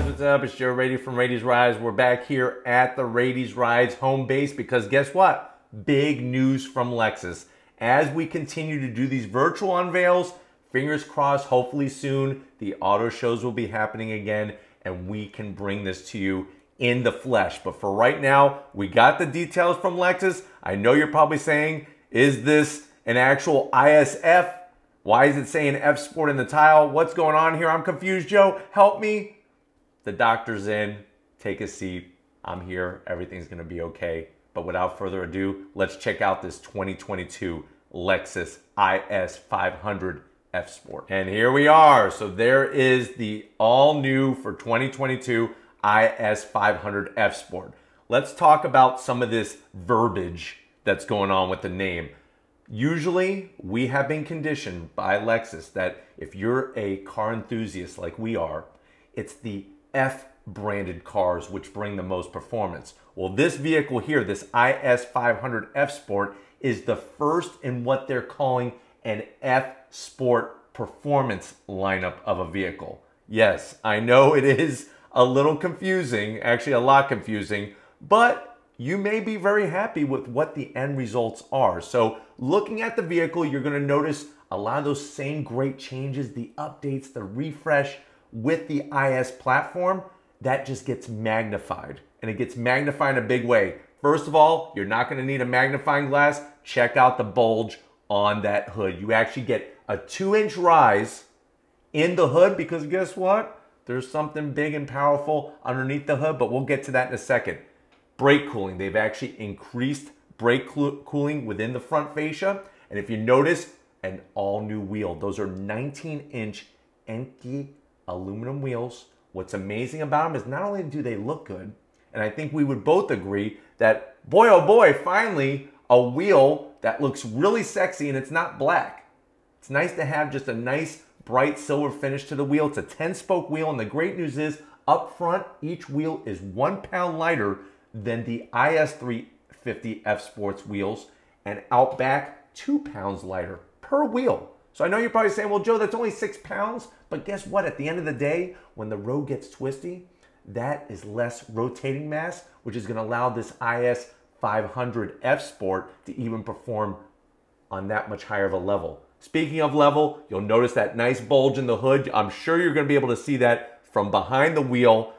guys, what's up? It's Joe Rady from Rady's Rides. We're back here at the Rady's Rides home base because guess what? Big news from Lexus. As we continue to do these virtual unveils, fingers crossed, hopefully soon, the auto shows will be happening again and we can bring this to you in the flesh. But for right now, we got the details from Lexus. I know you're probably saying, is this an actual ISF? Why is it saying F Sport in the tile? What's going on here? I'm confused, Joe. Help me. The doctor's in. Take a seat. I'm here. Everything's going to be okay. But without further ado, let's check out this 2022 Lexus IS 500 F Sport. And here we are. So there is the all new for 2022 IS 500 F Sport. Let's talk about some of this verbiage that's going on with the name. Usually, we have been conditioned by Lexus that if you're a car enthusiast like we are, it's the F branded cars which bring the most performance. Well, this vehicle here, this IS 500 F Sport, is the first in what they're calling an F Sport performance lineup of a vehicle. Yes, I know it is a little confusing, actually a lot confusing, but you may be very happy with what the end results are. So looking at the vehicle, you're going to notice a lot of those same great changes, the updates, the refresh with the IS platform. That just gets magnified, and it gets magnified in a big way. First of all, you're not going to need a magnifying glass. Check out the bulge on that hood. You actually get a 2-inch rise in the hood because guess what? There's something big and powerful underneath the hood, but we'll get to that in a second. Brake cooling. They've actually increased brake cooling within the front fascia. And if you notice, an all-new wheel. Those are 19-inch Enkei aluminum wheels. What's amazing about them is not only do they look good, and I think we would both agree that, boy, oh boy, finally a wheel that looks really sexy and it's not black. It's nice to have just a nice bright silver finish to the wheel. It's a 10-spoke wheel, and the great news is up front, each wheel is 1 pound lighter than the IS 350 F Sports wheels, and out back 2 pounds lighter per wheel. So I know you're probably saying, well, Joe, that's only 6 pounds, but guess what? At the end of the day, when the road gets twisty, that is less rotating mass, which is going to allow this IS 500 F Sport to even perform on that much higher of a level. Speaking of level, you'll notice that nice bulge in the hood. I'm sure you're going to be able to see that from behind the wheel.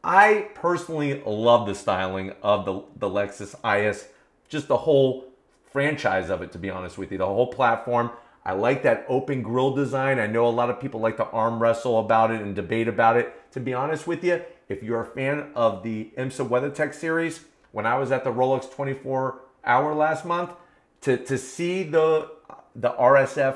I personally love the styling of the Lexus IS, just the whole franchise of it, to be honest with you, the whole platform. I like that open grille design. I know a lot of people like to arm wrestle about it and debate about it. To be honest with you, if you're a fan of the IMSA WeatherTech series, when I was at the Rolex 24 Hour last month, to see the RSF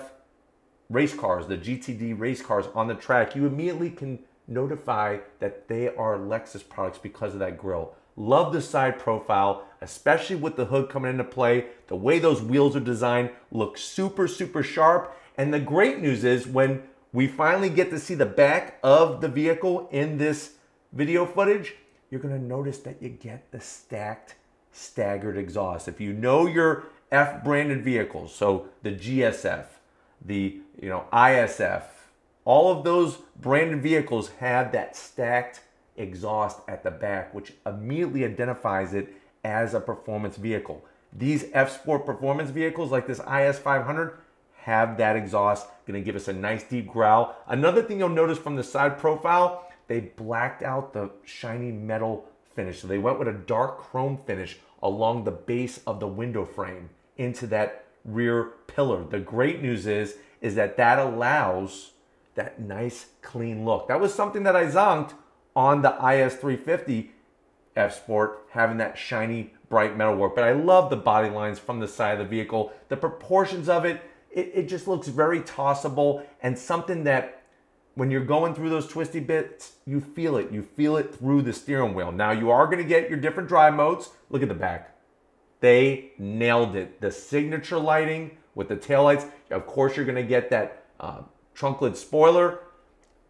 race cars, the GTD race cars on the track, you immediately can notify that they are Lexus products because of that grille. Love the side profile, especially with the hood coming into play. The way those wheels are designed look super, super sharp. And the great news is when we finally get to see the back of the vehicle in this video footage, you're going to notice that you get the stacked, staggered exhaust. If you know your F branded vehicles, so the GSF, the ISF, all of those branded vehicles have that stacked exhaust at the back, which immediately identifies it as a performance vehicle. These F Sport performance vehicles like this IS 500 have that exhaust, going to give us a nice deep growl. Another thing you'll notice from the side profile, they blacked out the shiny metal finish. So they went with a dark chrome finish along the base of the window frame into that rear pillar. The great news is that allows that nice clean look. That was something that I zonked on the IS 350 F Sport, having that shiny bright metalwork. But I love the body lines from the side of the vehicle. The proportions of it, it just looks very tossable, and something that when you're going through those twisty bits, you feel it. You feel it through the steering wheel. Now you are going to get your different drive modes. Look at the back. They nailed it. The signature lighting with the taillights. Of course, you're going to get that trunk lid spoiler,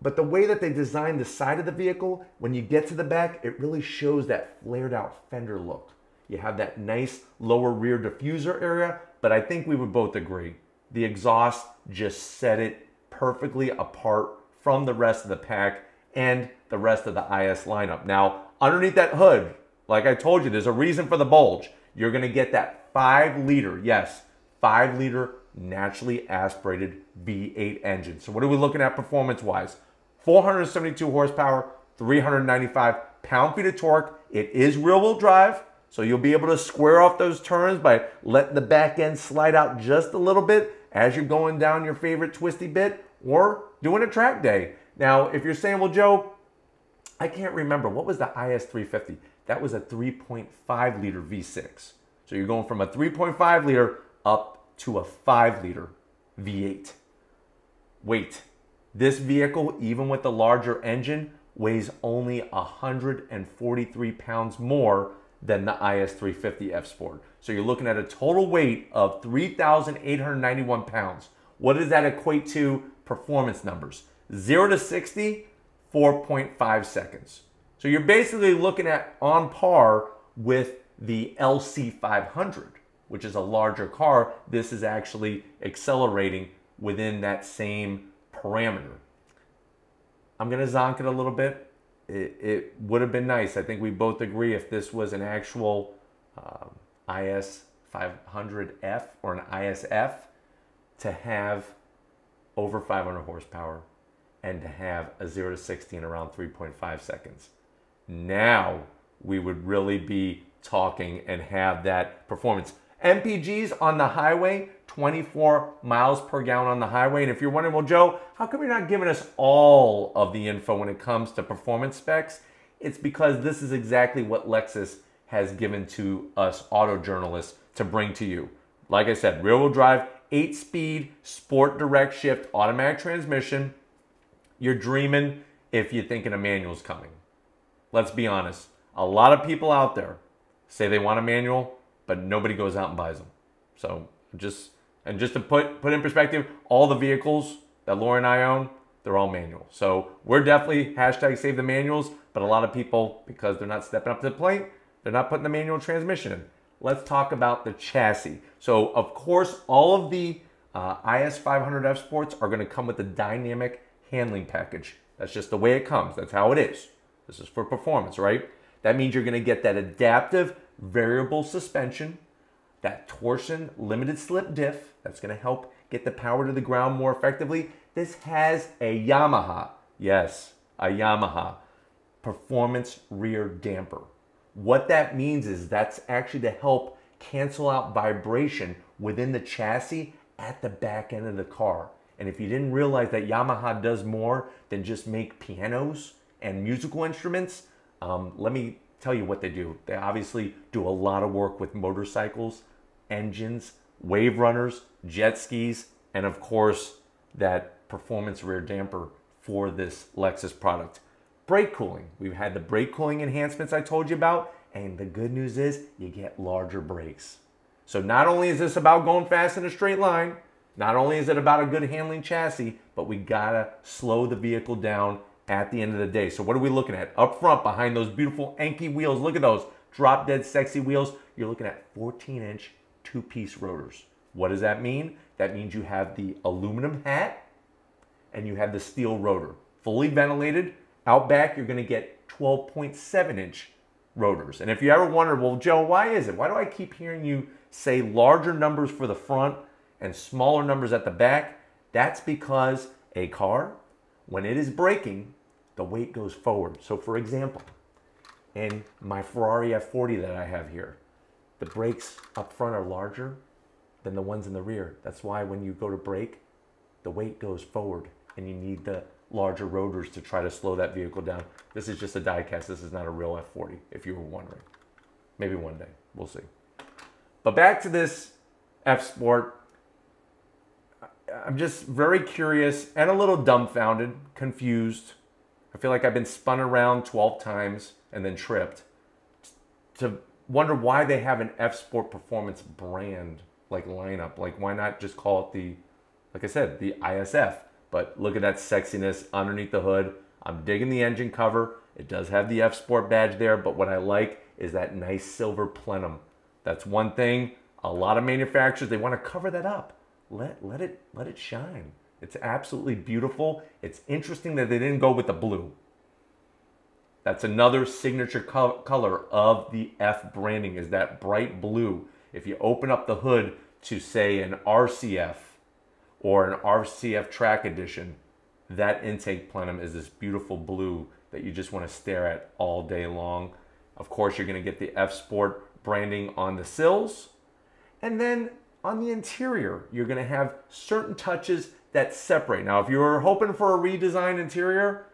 but the way that they designed the side of the vehicle, when you get to the back, it really shows that flared out fender look. You have that nice lower rear diffuser area, but I think we would both agree, the exhaust just set it perfectly apart from the rest of the pack, and the rest of the IS lineup. Now, underneath that hood, like I told you, there's a reason for the bulge. You're going to get that 5-liter, yes, 5-liter naturally aspirated V8 engine. So what are we looking at performance-wise? 472 horsepower, 395 pound-feet of torque. It is rear-wheel drive, so you'll be able to square off those turns by letting the back end slide out just a little bit as you're going down your favorite twisty bit or doing a track day. Now, if you're saying, well, Joe, I can't remember. What was the IS350? That was a 3.5-liter V6. So you're going from a 3.5-liter up to a 5-liter V8. Wait, this vehicle, even with the larger engine, weighs only 143 pounds more than the IS350 F Sport. So you're looking at a total weight of 3,891 pounds. What does that equate to performance numbers? 0 to 60, 4.5 seconds. So you're basically looking at on par with the LC500, which is a larger car. This is actually accelerating within that same parameter. I'm going to zonk it a little bit. It would have been nice. I think we both agree if this was an actual IS500F or an ISF to have over 500 horsepower and to have a 0 to 60 in around 3.5 seconds. Now we would really be talking and have that performance. MPGs on the highway, 24 miles per gallon on the highway. And if you're wondering, well, Joe, how come you're not giving us all of the info when it comes to performance specs? It's because this is exactly what Lexus has given to us auto journalists to bring to you. Like I said, rear-wheel drive, 8-speed, sport direct shift, automatic transmission. You're dreaming if you're thinking a manual's coming. Let's be honest. A lot of people out there say they want a manual, but nobody goes out and buys them. So just to put in perspective, all the vehicles that Laura and I own, they're all manual. So we're definitely hashtag save the manuals, but a lot of people, because they're not stepping up to the plate, they're not putting the manual transmission in. Let's talk about the chassis. So of course, all of the IS500 F Sports are going to come with the dynamic handling package. That's just the way it comes. That's how it is. This is for performance, right? That means you're going to get that adaptive variable suspension, that Torsen limited slip diff. That's going to help get the power to the ground more effectively. This has a Yamaha, yes, a Yamaha performance rear damper. What that means is that's actually to help cancel out vibration within the chassis at the back end of the car. And if you didn't realize that Yamaha does more than just make pianos and musical instruments, let me tell you what they do. They obviously do a lot of work with motorcycles, engines, wave runners, jet skis, and of course, that performance rear damper for this Lexus product. Brake cooling. We've had the brake cooling enhancements I told you about, and the good news is you get larger brakes. So not only is this about going fast in a straight line, not only is it about a good handling chassis, but we gotta slow the vehicle down at the end of the day. So what are we looking at? Up front, behind those beautiful Enkei wheels, look at those drop dead sexy wheels. You're looking at 14-inch two-piece rotors. What does that mean? That means you have the aluminum hat and you have the steel rotor. Fully ventilated. Out back, you're gonna get 12.7-inch rotors. And if you ever wondered, well, Joe, why is it? Why do I keep hearing you say larger numbers for the front and smaller numbers at the back? That's because a car, when it is braking, the weight goes forward. So for example, in my Ferrari F40 that I have here, the brakes up front are larger than the ones in the rear. That's why when you go to brake, the weight goes forward and you need the larger rotors to try to slow that vehicle down. This is just a die cast. This is not a real F40, if you were wondering. Maybe one day, we'll see. But back to this F Sport. I'm just very curious and a little dumbfounded, confused. I feel like I've been spun around 12 times and then tripped to wonder why they have an F Sport performance brand like lineup. Like, why not just call it the, like I said, the ISF? But look at that sexiness underneath the hood. I'm digging the engine cover. It does have the F Sport badge there, but what I like is that nice silver plenum. That's one thing. A lot of manufacturers, they want to cover that up. Let it shine. It's absolutely beautiful. It's interesting that they didn't go with the blue. That's another signature color of the F branding, is that bright blue. If you open up the hood to say an RCF or an RCF Track Edition, that intake plenum is this beautiful blue that you just want to stare at all day long. Of course, you're going to get the F Sport branding on the sills. And then on the interior, you're going to have certain touches that separate. Now, if you're hoping for a redesigned interior,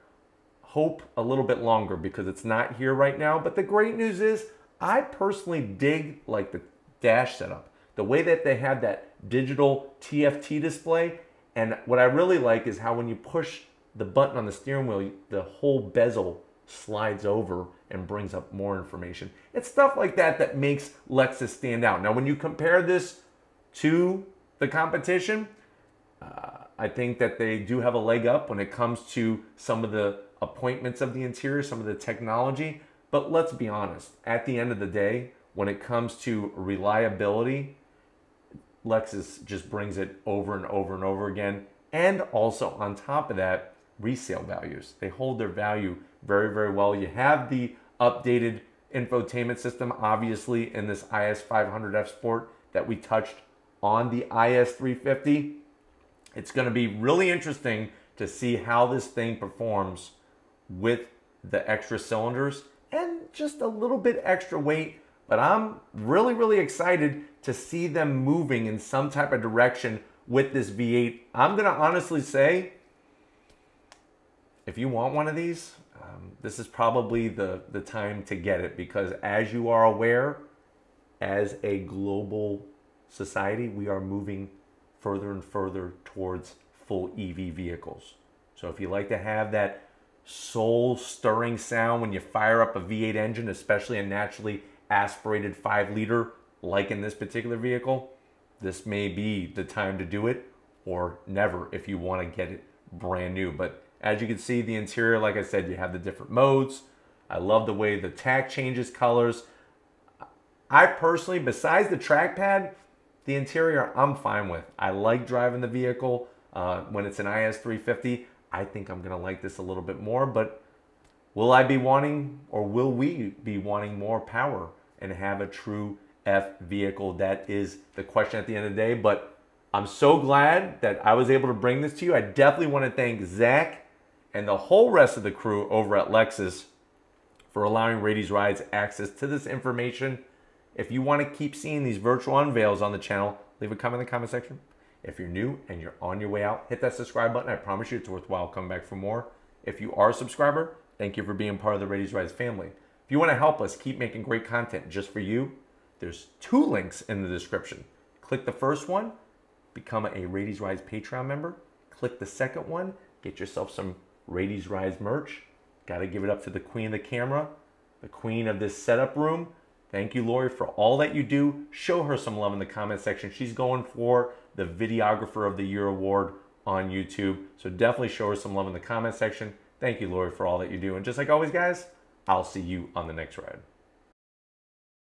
hope a little bit longer because it's not here right now. But the great news is I personally dig like the dash setup. The way that they have that digital TFT display. And what I really like is how when you push the button on the steering wheel, the whole bezel slides over and brings up more information. It's stuff like that that makes Lexus stand out. Now, when you compare this to the competition, I think that they do have a leg up when it comes to some of the appointments of the interior, some of the technology. But let's be honest, at the end of the day, when it comes to reliability, Lexus just brings it over and over and over again. And also on top of that, resale values. They hold their value very, very well. You have the updated infotainment system, obviously, in this IS 500F Sport that we touched on the IS 350. It's going to be really interesting to see how this thing performs with the extra cylinders and just a little bit extra weight. But I'm really, really excited to see them moving in some type of direction with this V8. I'm going to honestly say, if you want one of these, this is probably the time to get it, because as you are aware, as a global society, we are moving further and further towards full EV vehicles. So if you like to have that soul-stirring sound when you fire up a V8 engine, especially a naturally aspirated 5-liter like in this particular vehicle, this may be the time to do it, or never if you want to get it brand new. But as you can see, the interior, like I said, you have the different modes. I love the way the tach changes colors. I personally, besides the trackpad, the interior I'm fine with. I like driving the vehicle when it's an IS 350. I think I'm going to like this a little bit more, but will I be wanting, or will we be wanting more power and have a true F vehicle? That is the question at the end of the day. But I'm so glad that I was able to bring this to you. I definitely want to thank Zach and the whole rest of the crew over at Lexus for allowing Rady's Rides access to this information. If you want to keep seeing these virtual unveils on the channel, leave a comment in the comment section. If you're new and you're on your way out, hit that subscribe button. I promise you it's worthwhile coming back for more. If you are a subscriber, thank you for being part of the Rady's Rides family. If you want to help us keep making great content just for you, there's 2 links in the description. Click the first one, become a Rady's Rides Patreon member. Click the second one, get yourself some Rady's Rides merch. Got to give it up to the queen of the camera, the queen of this setup room. Thank you, Lori, for all that you do. Show her some love in the comment section. She's going for the Videographer of the Year award on YouTube. So definitely show her some love in the comment section. Thank you, Lori, for all that you do. And just like always, guys, I'll see you on the next ride.